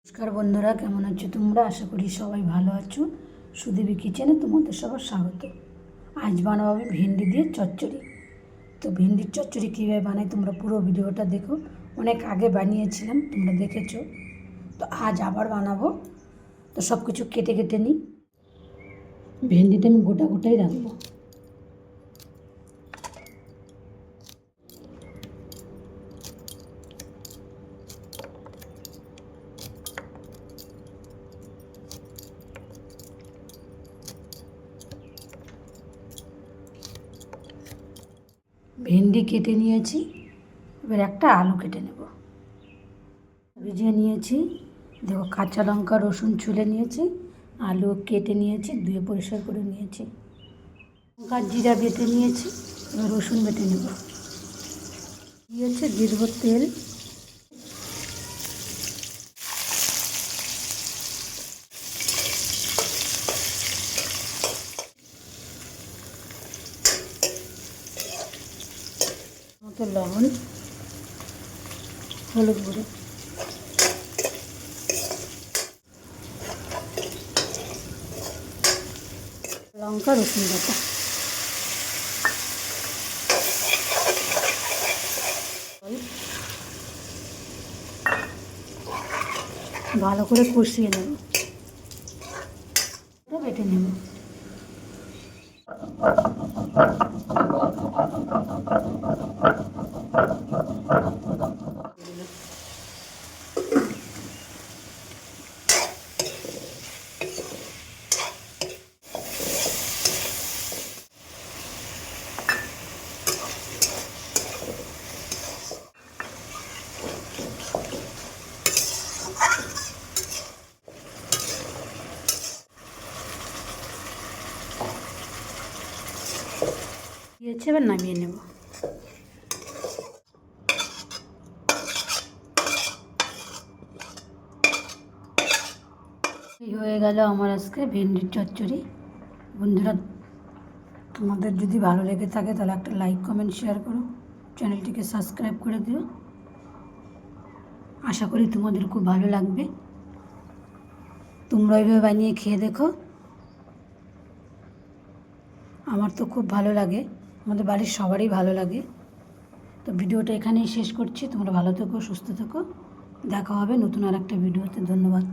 নমস্কার বন্ধুরা, কেমন আছো তোমরা? আশা করি সবাই ভালো আছো। সুদেবী কিচেনে তোমাদের সবার স্বাগত। আজ বানাবো আমি ভেন্ডি দিয়ে চচ্চড়ি। তো ভেন্ডির চচ্চড়ি কীভাবে বানাই তোমরা পুরো ভিডিওটা দেখো। অনেক আগে বানিয়েছিলাম, তোমরা দেখেছো। তো আজ আবার বানাবো। তো সব কিছু কেটে কেটে নিই। ভেন্ডিটা আমি গোটা গোটাই রাখবো। ভেন্ডি কেটে নিয়েছি, এবার একটা আলু কেটে নেব। ভিজিয়ে নিয়েছি, দেখো কাঁচা লঙ্কা রসুন ছুলে নিয়েছি, আলু কেটে নিয়েছি, ধুয়ে পরিষ্কার করে নিয়েছি, লঙ্কা জিরা বেটে নিয়েছি, এবার রসুন বেটে নেব। দিয়েছে দিয়ে দেবো তেল, মতো লবণ, হলুদ গুঁড়ো, লঙ্কা রসুন বাটা, ভালো করে কষিয়ে নেব, বেটে নেব। দিয়েছে, এবার নামিয়ে নেব। এই হয়ে গেল আমার আজকে ভেন্ডির চচ্চড়ি। বন্ধুরা, তোমাদের যদি ভালো লেগে থাকে তাহলে একটা লাইক কমেন্ট শেয়ার করো, চ্যানেলটিকে সাবস্ক্রাইব করে দিও। আশা করি তোমাদের খুব ভালো লাগবে। তোমরা এইভাবে বানিয়ে খেয়ে দেখো। আমার তো খুব ভালো লাগে, আমাদের বাড়ির সবারই ভালো লাগে। তো ভিডিওটা এখানেই শেষ করছি। তোমরা ভালো থেকো, সুস্থ থেকো। দেখা হবে নতুন আর একটা ভিডিওতে। ধন্যবাদ।